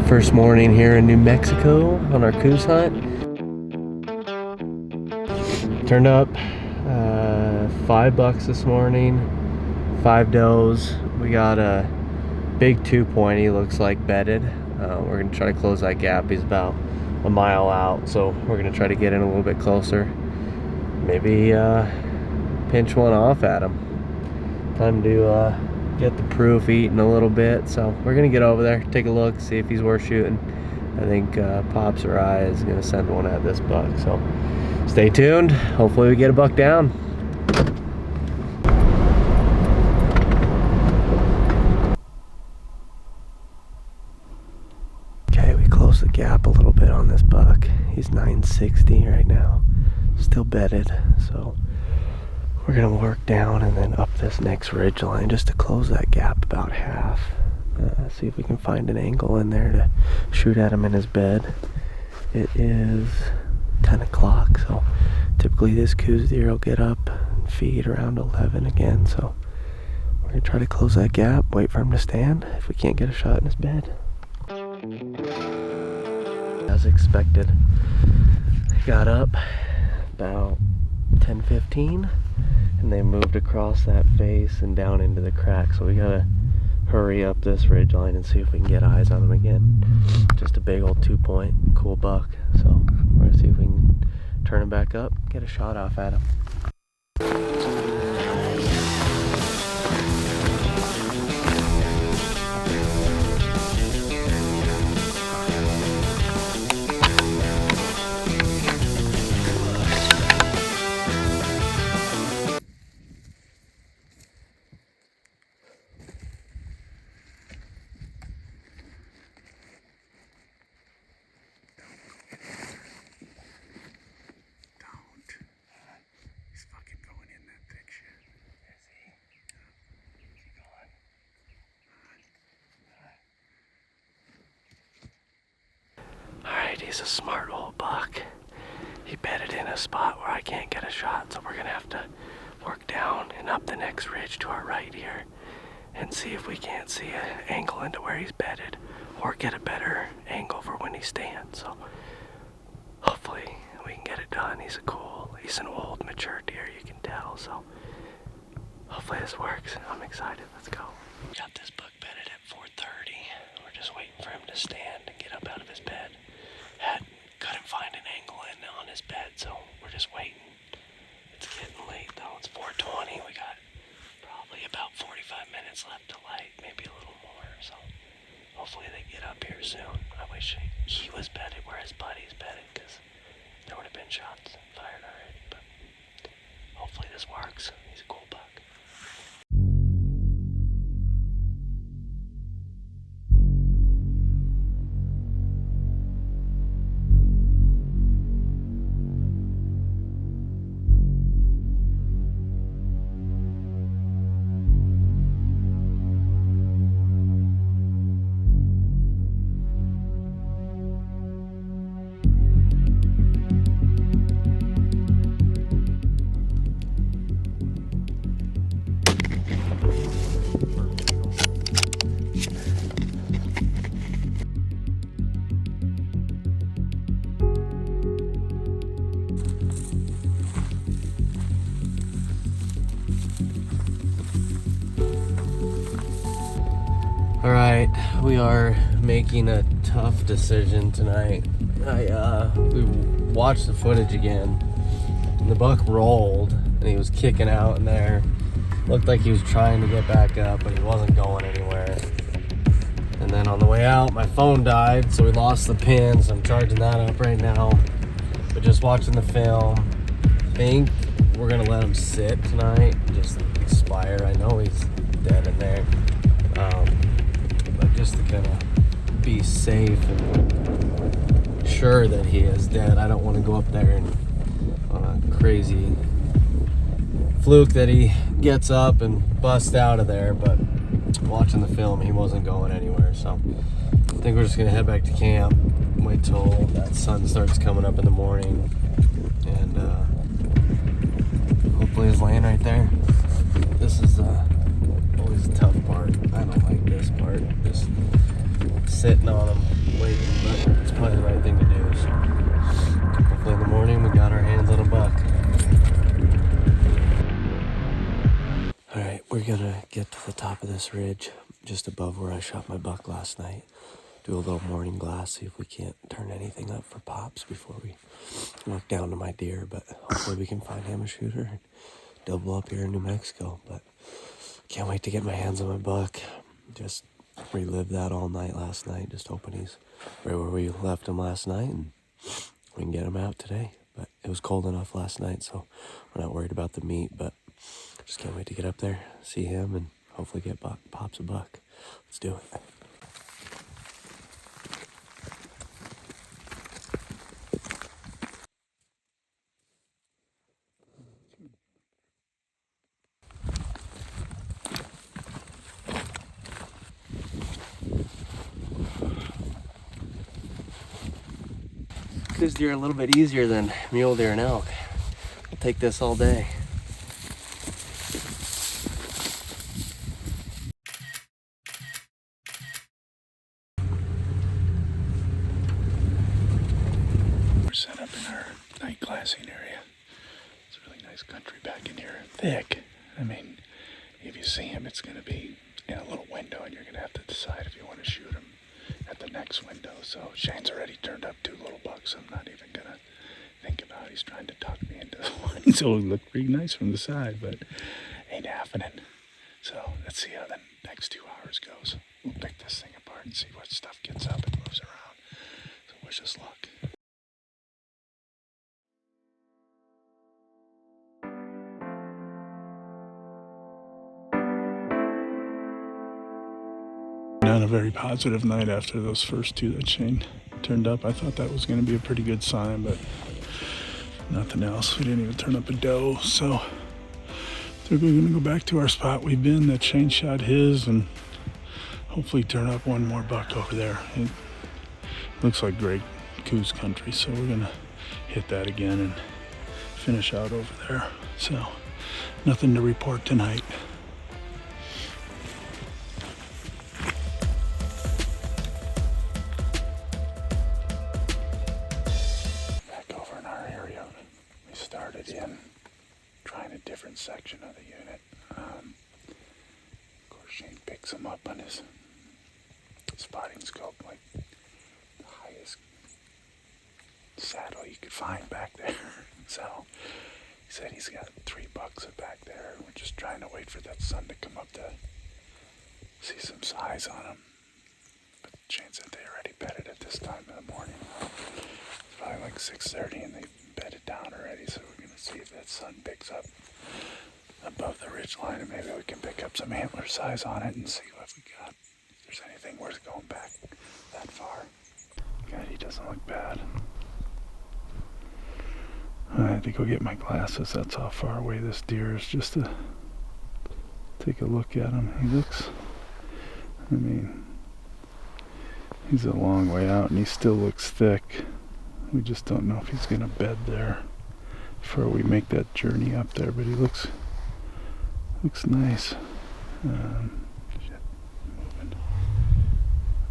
First morning here in New Mexico on our Coues hunt. Turned up $5 this morning, 5 does. We got a big 2-point, he looks like bedded. We're gonna try to close that gap. He's about a mile out, so we're gonna try to get in a little bit closer. Maybe pinch one off at him. Time to get the proof eaten a little bit, so we're gonna get over there, take a look, see if he's worth shooting. I think Pops or I is gonna send one at this buck, so stay tuned. Hopefully we get a buck down. Okay, we closed the gap a little bit on this buck. He's 960 right now, still bedded, so we're gonna work down and then up this next ridge line just to close that gap about half. See if we can find an angle in there to shoot at him in his bed. It is 10 o'clock, so typically this Coues deer will get up and feed around 11 again, so we're gonna try to close that gap, wait for him to stand if we can't get a shot in his bed. As expected, he got up about 10:15 and they moved across that face and down into the crack, so we gotta hurry up this ridge line and see if we can get eyes on him again. Just a big old 2-point, cool buck, so we're gonna see if we can turn him back up, get a shot off at him. He's a smart old buck. He bedded in a spot where I can't get a shot, so we're gonna have to work down and up the next ridge to our right here and see if we can't see an angle into where he's bedded or get a better angle for when he stands. So hopefully we can get it done. He's an old mature deer, you can tell, so hopefully this works. I'm excited. Let's go. Got this buck bedded at 4:30. We're just waiting for him to stand and get up out of his bed. Couldn't find an angle in on his bed, so we're just waiting. It's getting late though. It's 4:20. We got probably about 45 minutes left to light, maybe a little more, so hopefully they get up here soon. I wish he was bedded where his buddy's bedded, because there would have been shots fired already, but hopefully this works. He's a cool buck. All right, we are making a tough decision tonight. We watched the footage again, and the buck rolled, and he was kicking out in there. Looked like he was trying to get back up, but he wasn't going anywhere. And then on the way out, my phone died, so we lost the pin, so I'm charging that up right now. But just watching the film, I think we're gonna let him sit tonight and just expire. I know he's dead in there. But just to kind of be safe and sure that he is dead, I don't want to go up there and on a crazy fluke that he gets up and busts out of there. But watching the film, he wasn't going anywhere, so I think we're just gonna head back to camp, wait till that sun starts coming up in the morning, and hopefully he's laying right there. This is always a tough part. I don't like this part, just sitting on him, waiting, but it's probably the right thing to do. So hopefully in the morning we got our hands on a buck. Alright, we're gonna get to the top of this ridge, just above where I shot my buck last night. Do a little morning glass, see if we can't turn anything up for pops before we walk down to my deer. But hopefully we can find him a shooter and double up here in New Mexico. But can't wait to get my hands on my buck. Just relived that all night last night, just hoping he's right where we left him last night and we can get him out today. But it was cold enough last night, so we're not worried about the meat. But just can't wait to get up there, see him, and hopefully get Pops a buck. Let's do it. Coues deer are a little bit easier than mule deer and elk. I'll take this all day. We're set up in our night glassing area. It's a really nice country back in here. Thick. I mean, if you see him, it's going to be in a little window, and you're going to have to decide if you want to shoot him at the next window. So Shane's already turned up 2 little bucks. I'm not even going to think about it. He's trying to talk me into one. So it looked pretty nice from the side, but ain't happening. So let's see how the next 2 hours goes. We'll pick this thing apart and see what stuff gets up and moves around. So wish us luck. Not a very positive night after those first 2 that Shane turned up. I thought that was going to be a pretty good sign, but nothing else. We didn't even turn up a doe, so we're going to go back to our spot we've been that Shane shot his and hopefully turn up one more buck over there. It looks like great Coues country, so we're going to hit that again and finish out over there. So nothing to report tonight. Started in trying a different section of the unit. Of course, Shane picks him up on his spotting scope, like the highest saddle you could find back there. So he said he's got 3 bucks back there. We're just trying to wait for that sun to come up to see some size on him. But Shane said they already bedded at this time in the morning. It's probably like 6:30 and they bedded down already, so we're going to see if that sun picks up above the ridge line, and maybe we can pick up some antler size on it and see what we got. If there's anything worth going back that far. God, he doesn't look bad. I had to go get my glasses. That's how far away this deer is, just to take a look at him. He looks, I mean, he's a long way out and he still looks thick. We just don't know if he's going to bed there before we make that journey up there, but he looks nice.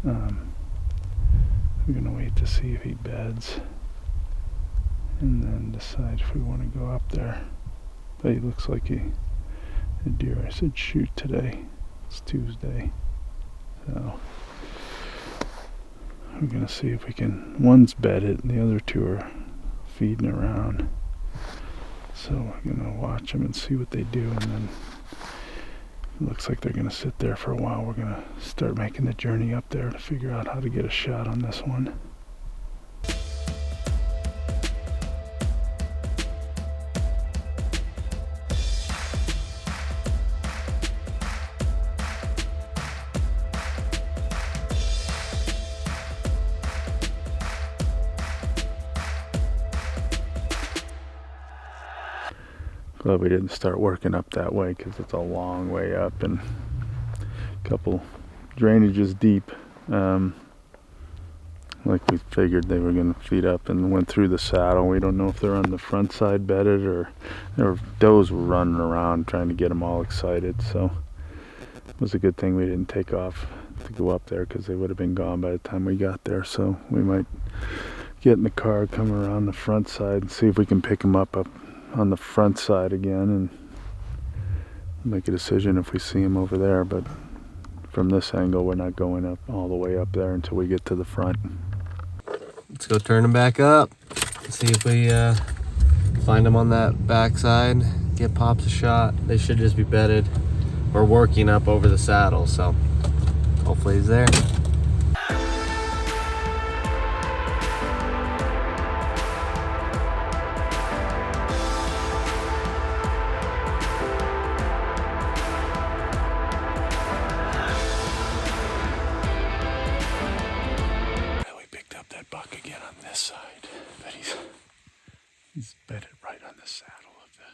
We're going to wait to see if he beds and then decide if we want to go up there. But he looks like a deer I said shoot today. It's Tuesday. So we're going to see if we can, one's bedded and the other 2 are feeding around. So we're going to watch them and see what they do, and then it looks like they're going to sit there for a while. We're going to start making the journey up there to figure out how to get a shot on this one. Glad we didn't start working up that way because it's a long way up and a couple drainages deep. Like we figured they were going to feed up and went through the saddle. We don't know if they're on the front side bedded or does were running around trying to get them all excited. So it was a good thing we didn't take off to go up there because they would have been gone by the time we got there. So we might get in the car, come around the front side, and see if we can pick them up on the front side again, and make a decision if we see them over there. But from this angle, we're not going up all the way up there until we get to the front. Let's go turn them back up. See if we find them on that backside. Get Pops a shot. They should just be bedded. We're working up over the saddle, so hopefully he's there. He's bedded right on the saddle of the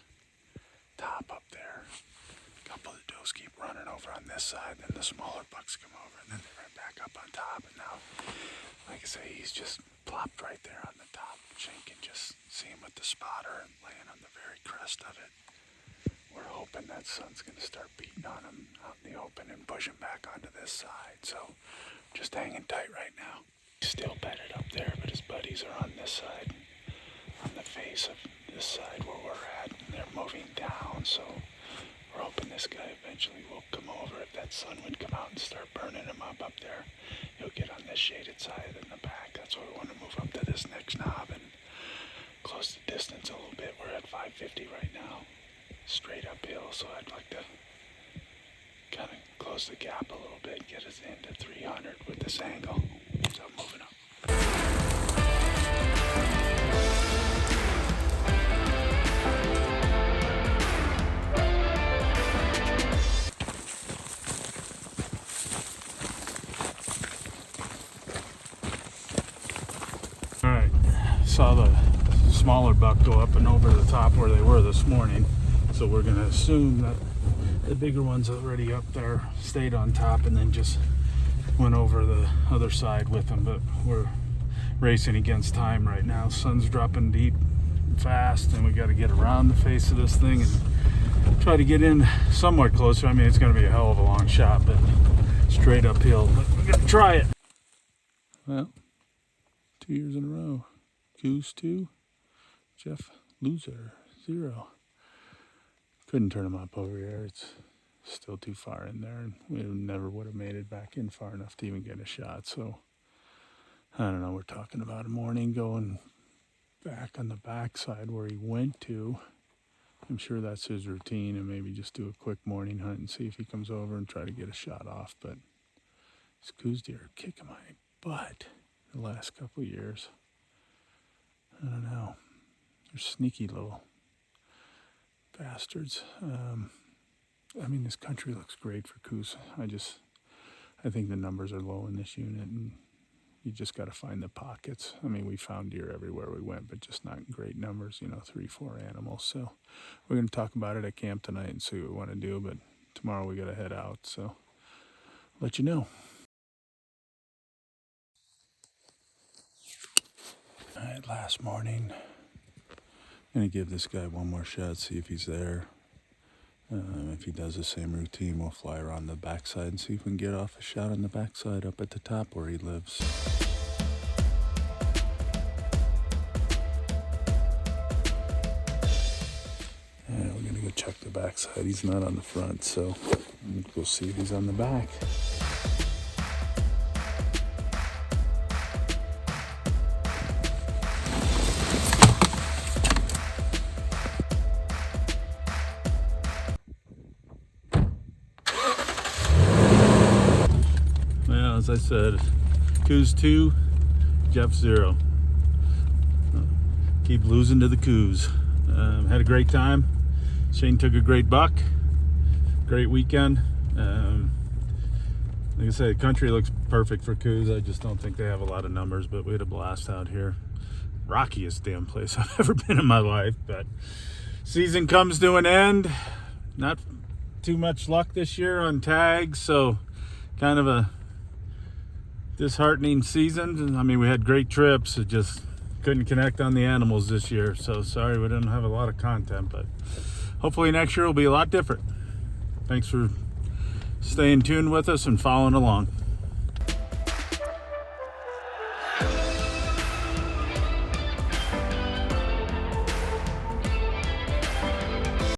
top up there. A couple of the does keep running over on this side, then the smaller bucks come over, and then they run back up on top. And now, like I say, he's just plopped right there on the top. Shane can just see him with the spotter and laying on the very crest of it. We're hoping that sun's going to start beating on him out in the open and push him back onto this side. So just hanging tight right now. He's still bedded up there, but his buddies are on this side. On the face of this side where we're at, and they're moving down, so we're hoping this guy eventually will come over. If that sun would come out and start burning him up there, he'll get on this shaded side in the back. That's why we want to move up to this next knob and close the distance a little bit. We're at 550 right now, straight uphill, so I'd like to kind of close the gap a little bit, get us into 300 with this angle. So moving up. Saw the smaller buck go up and over the top where they were this morning, so we're going to assume that the bigger ones already up there stayed on top and then just went over the other side with them. But we're racing against time right now. Sun's dropping deep fast, and we got to get around the face of this thing and try to get in somewhat closer. I mean, it's going to be a hell of a long shot, but straight uphill. But we're going to try it. Well, 2 years in a row. Coues 2, Jeff loser 0. Couldn't turn him up over here. It's still too far in there, and we never would have made it back in far enough to even get a shot. So I don't know. We're talking about a morning going back on the backside where he went to. I'm sure that's his routine, and maybe just do a quick morning hunt and see if he comes over and try to get a shot off. But this Coues deer are kicking my butt the last couple of years. I don't know. They're sneaky little bastards. I mean, this country looks great for Coues. I think the numbers are low in this unit, and you just got to find the pockets. I mean, we found deer everywhere we went, but just not in great numbers, 3-4 animals. So we're going to talk about it at camp tonight and see what we want to do, but tomorrow we got to head out, so I'll let you know. All right, last morning. I'm going to give this guy one more shot, see if he's there. If he does the same routine, we'll fly around the backside and see if we can get off a shot on the backside up at the top where he lives. Yeah, we're going to go check the backside. He's not on the front, so we'll see if he's on the back. As I said, Coues 2, Jeff 0. Keep losing to the Coues. Had a great time. Shane took a great buck. Great weekend. Like I said, the country looks perfect for Coues. I just don't think they have a lot of numbers, but we had a blast out here. Rockiest damn place I've ever been in my life, but season comes to an end. Not too much luck this year on tags, so kind of a disheartening season. I mean, we had great trips. It just couldn't connect on the animals this year. So sorry we didn't have a lot of content, but hopefully next year will be a lot different. Thanks for staying tuned with us and following along.